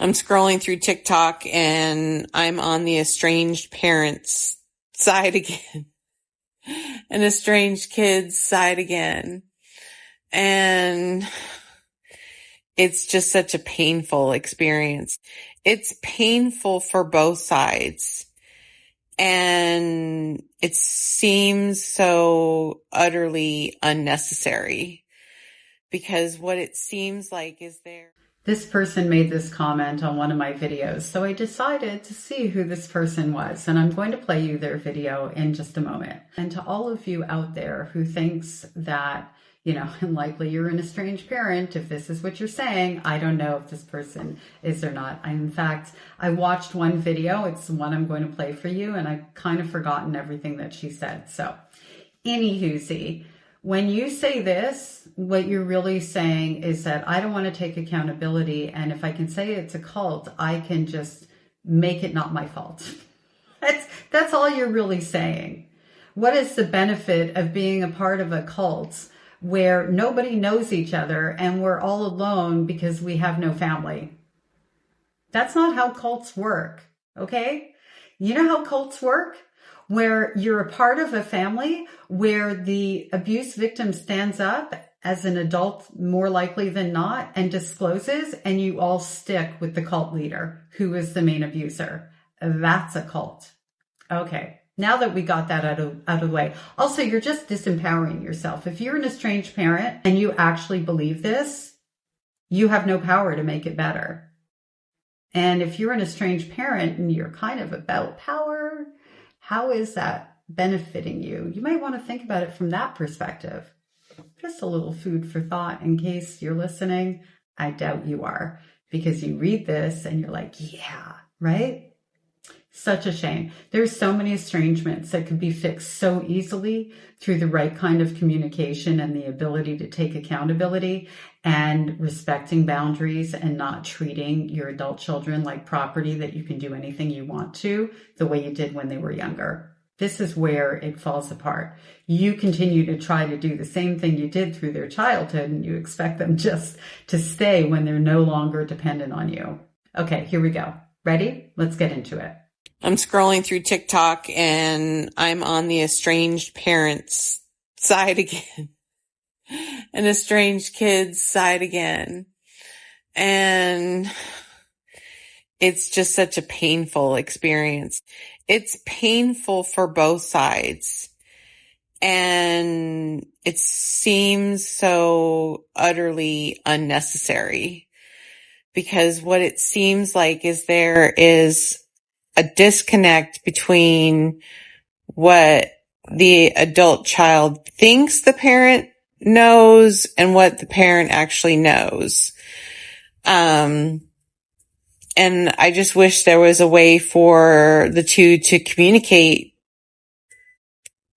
I'm scrolling through TikTok and I'm on the estranged parents side again, an estranged kids side again. And it's just such a painful experience. It's painful for both sides. And it seems so utterly unnecessary because what it seems like is there. This person made this comment on one of my videos, so I decided to see who this person was, and I'm going to play you their video in just a moment. And to all of you out there who thinks that, and likely you're an estranged parent, if this is what you're saying, I don't know if this person is or not. In fact, I watched one video, it's the one I'm going to play for you, and I've kind of forgotten everything that she said. So, anywhoosie, when you say this, what you're really saying is that I don't want to take accountability, and if I can say it's a cult, I can just make it not my fault. That's all you're really saying. What is the benefit of being a part of a cult where nobody knows each other and we're all alone because we have no family? That's not how cults work, okay? You know how cults work? Where you're a part of a family where the abuse victim stands up as an adult more likely than not and discloses, and you all stick with the cult leader who is the main abuser. That's a cult. Okay, now that we got that out of the way. Also, you're just disempowering yourself. If you're an estranged parent and you actually believe this, you have no power to make it better. And if you're an estranged parent and you're kind of about power, how is that benefiting you? You might want to think about it from that perspective. Just a little food for thought in case you're listening. I doubt you are, because you read this and you're like, yeah, right? Such a shame. There's so many estrangements that could be fixed so easily through the right kind of communication and the ability to take accountability and respecting boundaries and not treating your adult children like property that you can do anything you want to the way you did when they were younger. This is where it falls apart. You continue to try to do the same thing you did through their childhood, and you expect them just to stay when they're no longer dependent on you. Okay, here we go. Ready? Let's get into it. I'm scrolling through TikTok and I'm on the estranged parents side again, an estranged kids side again. And it's just such a painful experience. It's painful for both sides. And it seems so utterly unnecessary because what it seems like is there is a disconnect between what the adult child thinks the parent knows and what the parent actually knows. And I just wish there was a way for the two to communicate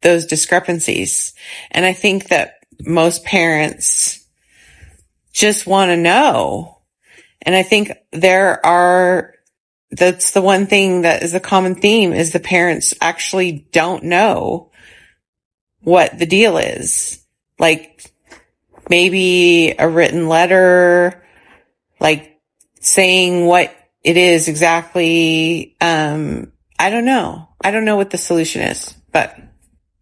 those discrepancies. And I think that most parents just want to know. And I think that's the one thing that is a common theme, is the parents actually don't know what the deal is. Like maybe a written letter, like saying what it is exactly. I don't know. I don't know what the solution is, but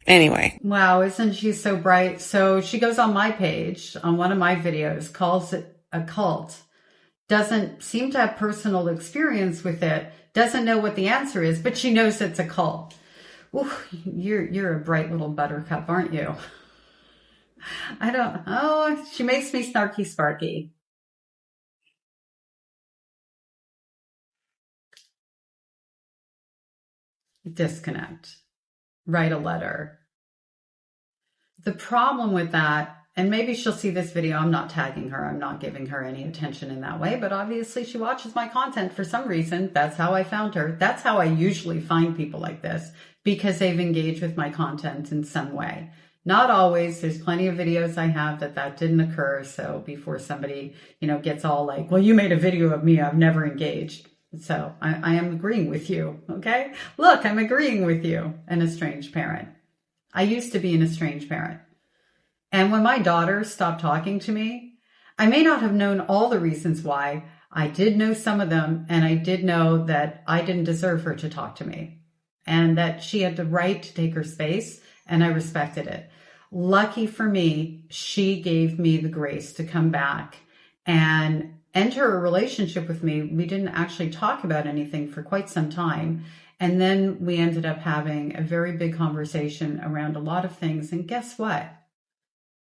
anyway. Wow, isn't she so bright? So she goes on my page on one of my videos, calls it a cult. Doesn't seem to have personal experience with it, doesn't know what the answer is, but she knows it's a cult. Ooh, you're a bright little buttercup, aren't you? She makes me snarky sparky. Disconnect. Write a letter. The problem with that, and maybe she'll see this video, I'm not tagging her, I'm not giving her any attention in that way, but obviously she watches my content for some reason. That's how I found her. That's how I usually find people like this, because they've engaged with my content in some way. Not always. There's plenty of videos I have that didn't occur. So before somebody, gets all like, well, you made a video of me, I've never engaged. So I am agreeing with you. Okay. Look, I'm agreeing with you, an estranged parent. I used to be an estranged parent. And when my daughter stopped talking to me, I may not have known all the reasons why. I did know some of them, and I did know that I didn't deserve her to talk to me and that she had the right to take her space, and I respected it. Lucky for me, she gave me the grace to come back and enter a relationship with me. We didn't actually talk about anything for quite some time. And then we ended up having a very big conversation around a lot of things. And guess what?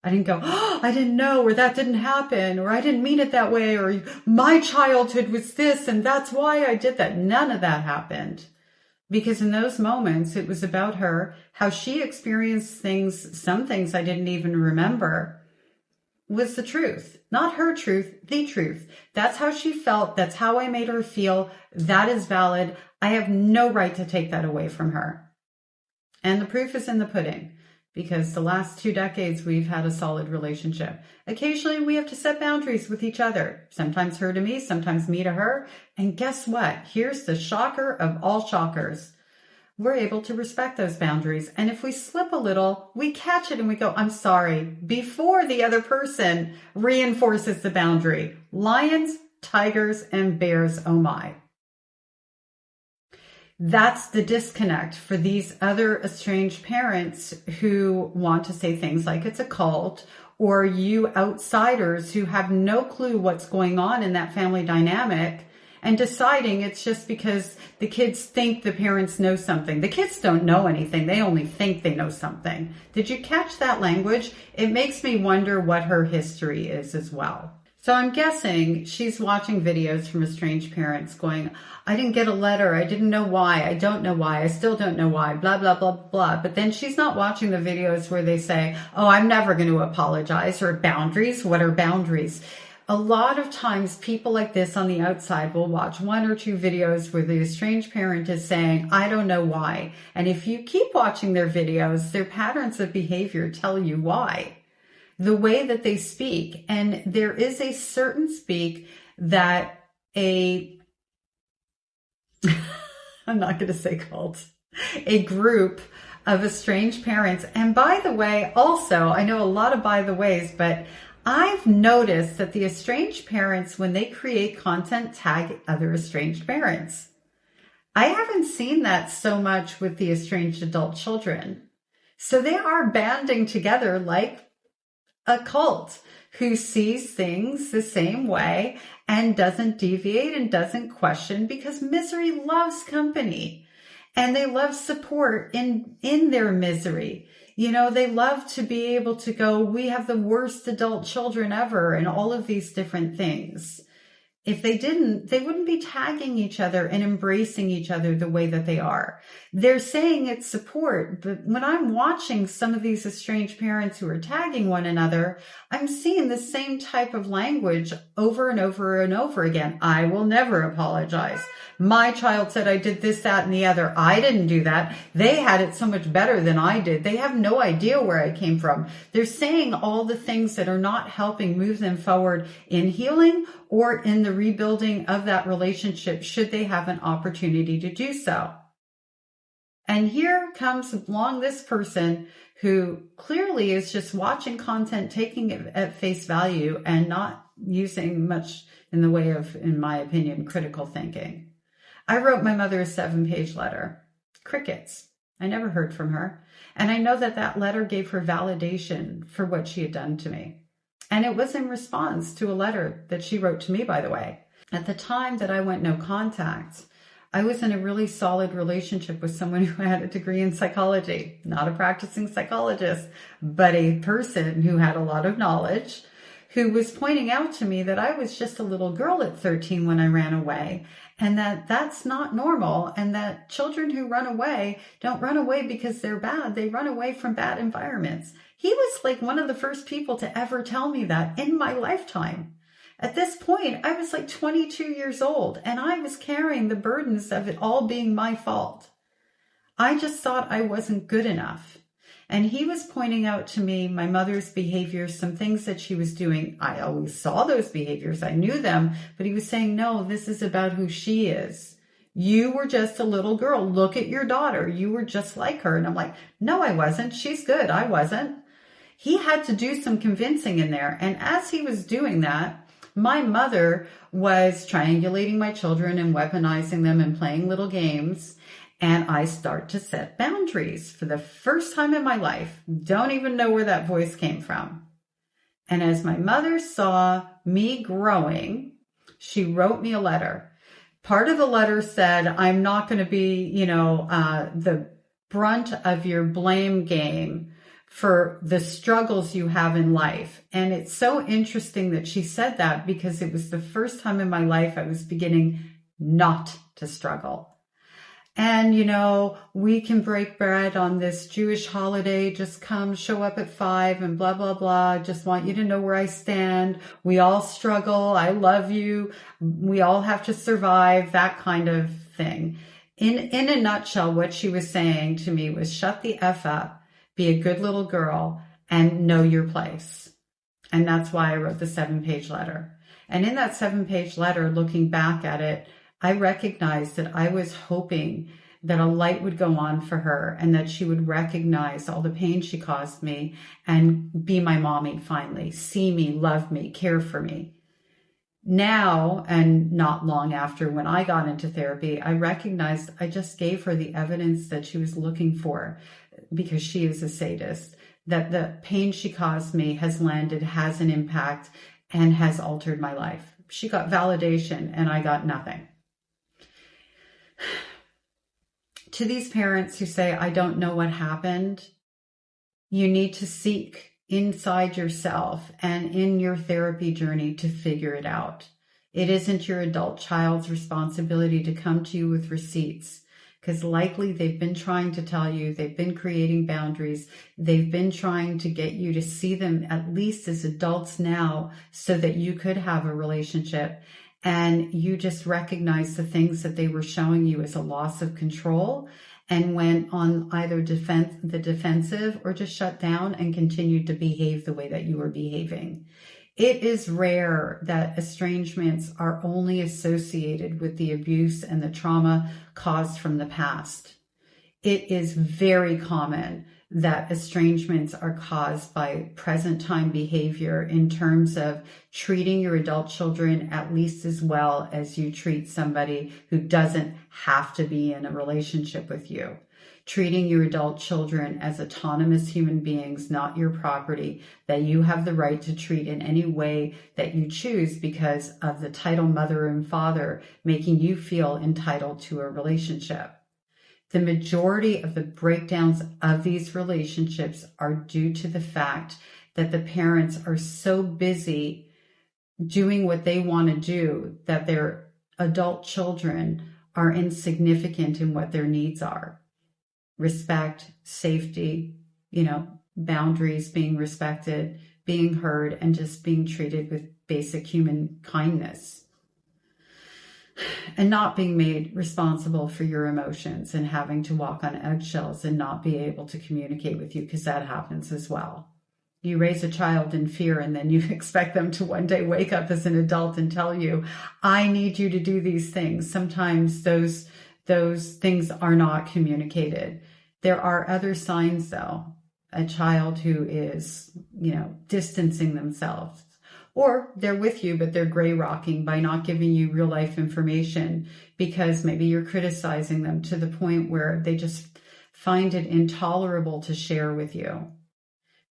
I didn't go, oh, I didn't know, or that didn't happen, or I didn't mean it that way, or my childhood was this, and that's why I did that. None of that happened. Because in those moments, it was about her, how she experienced things, some things I didn't even remember, was the truth. Not her truth, the truth. That's how she felt. That's how I made her feel. That is valid. I have no right to take that away from her. And the proof is in the pudding. Because the last 2 decades, we've had a solid relationship. Occasionally, we have to set boundaries with each other. Sometimes her to me, sometimes me to her. And guess what? Here's the shocker of all shockers. We're able to respect those boundaries. And if we slip a little, we catch it and we go, I'm sorry, before the other person reinforces the boundary. Lions, tigers, and bears, oh my. That's the disconnect for these other estranged parents who want to say things like it's a cult, or you outsiders who have no clue what's going on in that family dynamic and deciding it's just because the kids think the parents know something. The kids don't know anything. They only think they know something. Did you catch that language? It makes me wonder what her history is as well. So I'm guessing she's watching videos from estranged parents going, I didn't get a letter. I didn't know why. I don't know why. I still don't know why, blah, blah, blah, blah. But then she's not watching the videos where they say, oh, I'm never going to apologize, or boundaries. What are boundaries? A lot of times people like this on the outside will watch 1 or 2 videos where the estranged parent is saying, I don't know why. And if you keep watching their videos, their patterns of behavior tell you why. The way that they speak. And there is a certain speak that I'm not going to say cult, a group of estranged parents. And by the way, also, I know a lot of by the ways, but I've noticed that the estranged parents, when they create content, tag other estranged parents. I haven't seen that so much with the estranged adult children. So they are banding together like a cult who sees things the same way and doesn't deviate and doesn't question, because misery loves company and they love support in their misery. You know, they love to be able to go, we have the worst adult children ever, and all of these different things. If they didn't, they wouldn't be tagging each other and embracing each other the way that they are. They're saying it's support, but when I'm watching some of these estranged parents who are tagging one another, I'm seeing the same type of language over and over and over again. I will never apologize. My child said I did this, that, and the other. I didn't do that. They had it so much better than I did. They have no idea where I came from. They're saying all the things that are not helping move them forward in healing or in the rebuilding of that relationship, should they have an opportunity to do so. And here comes along this person who clearly is just watching content, taking it at face value, and not using much in the way of, in my opinion, critical thinking. I wrote my mother a 7-page letter. Crickets. I never heard from her. And I know that that letter gave her validation for what she had done to me. And it was in response to a letter that she wrote to me, by the way. At the time that I went no contact, I was in a really solid relationship with someone who had a degree in psychology, not a practicing psychologist, but a person who had a lot of knowledge, who was pointing out to me that I was just a little girl at 13 when I ran away, and that that's not normal, and that children who run away don't run away because they're bad. They run away from bad environments. He was like one of the first people to ever tell me that in my lifetime. At this point, I was like 22 years old, and I was carrying the burdens of it all being my fault. I just thought I wasn't good enough. And he was pointing out to me my mother's behaviors, some things that she was doing. I always saw those behaviors. I knew them, but he was saying, no, this is about who she is. You were just a little girl. Look at your daughter. You were just like her. And I'm like, no, I wasn't. She's good. I wasn't. He had to do some convincing in there. And as he was doing that, My mother was triangulating my children and weaponizing them and playing little games. And I start to set boundaries for the first time in my life. Don't even know where that voice came from. And as my mother saw me growing, she wrote me a letter. Part of the letter said, I'm not going to be, the brunt of your blame game for the struggles you have in life. And it's so interesting that she said that, because it was the first time in my life I was beginning not to struggle. And, we can break bread on this Jewish holiday. Just come, show up at 5 and blah, blah, blah. Just want you to know where I stand. We all struggle. I love you. We all have to survive, that kind of thing. In a nutshell, what she was saying to me was, shut the F up, be a good little girl, and know your place. And that's why I wrote the 7-page letter. And in that 7-page letter, looking back at it, I recognized that I was hoping that a light would go on for her and that she would recognize all the pain she caused me and be my mommy finally, see me, love me, care for me. Now, and not long after when I got into therapy, I recognized I just gave her the evidence that she was looking for, because she is a sadist, that the pain she caused me has landed, has an impact, and has altered my life. She got validation and I got nothing. To these parents who say, I don't know what happened, you need to seek inside yourself and in your therapy journey to figure it out. It isn't your adult child's responsibility to come to you with receipts, because likely they've been trying to tell you, they've been creating boundaries, they've been trying to get you to see them at least as adults now so that you could have a relationship. And you just recognize the things that they were showing you as a loss of control and went on either the defensive or just shut down and continued to behave the way that you were behaving. It is rare that estrangements are only associated with the abuse and the trauma caused from the past. It is very common that estrangements are caused by present time behavior in terms of treating your adult children at least as well as you treat somebody who doesn't have to be in a relationship with you. Treating your adult children as autonomous human beings, not your property, that you have the right to treat in any way that you choose because of the title mother and father making you feel entitled to a relationship. The majority of the breakdowns of these relationships are due to the fact that the parents are so busy doing what they want to do that their adult children are insignificant in what their needs are. Respect, safety, boundaries being respected, being heard, and just being treated with basic human kindness. And not being made responsible for your emotions and having to walk on eggshells and not be able to communicate with you, because that happens as well. You raise a child in fear and then you expect them to one day wake up as an adult and tell you, I need you to do these things. Sometimes those things are not communicated. There are other signs though. A child who is, distancing themselves. Or they're with you, but they're gray rocking by not giving you real life information because maybe you're criticizing them to the point where they just find it intolerable to share with you.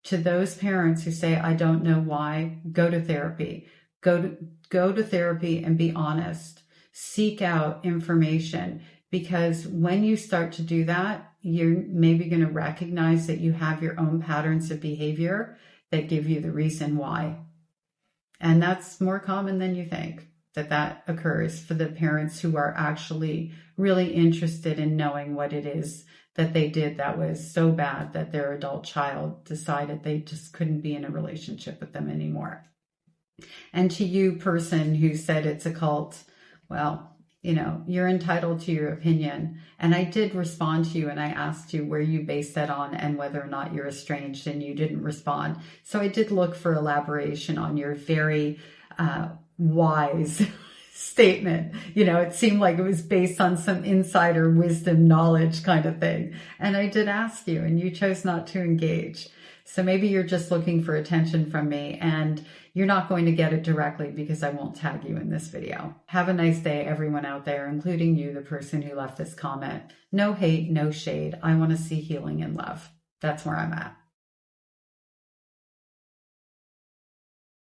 To those parents who say, I don't know why, go to therapy. Go to therapy and be honest. Seek out information, because when you start to do that, you're maybe going to recognize that you have your own patterns of behavior that give you the reason why. And that's more common than you think, that occurs for the parents who are actually really interested in knowing what it is that they did that was so bad that their adult child decided they just couldn't be in a relationship with them anymore. And to you, person who said it's a cult, well, you're entitled to your opinion. And I did respond to you and I asked you where you based that on and whether or not you're estranged, and you didn't respond. So I did look for elaboration on your very wise statement. It seemed like it was based on some insider wisdom knowledge kind of thing. And I did ask you and you chose not to engage. So maybe you're just looking for attention from me. And, You're not going to get it directly because I won't tag you in this video. Have a nice day, everyone out there, including you, the person who left this comment. No hate, no shade. I want to see healing and love. That's where I'm at.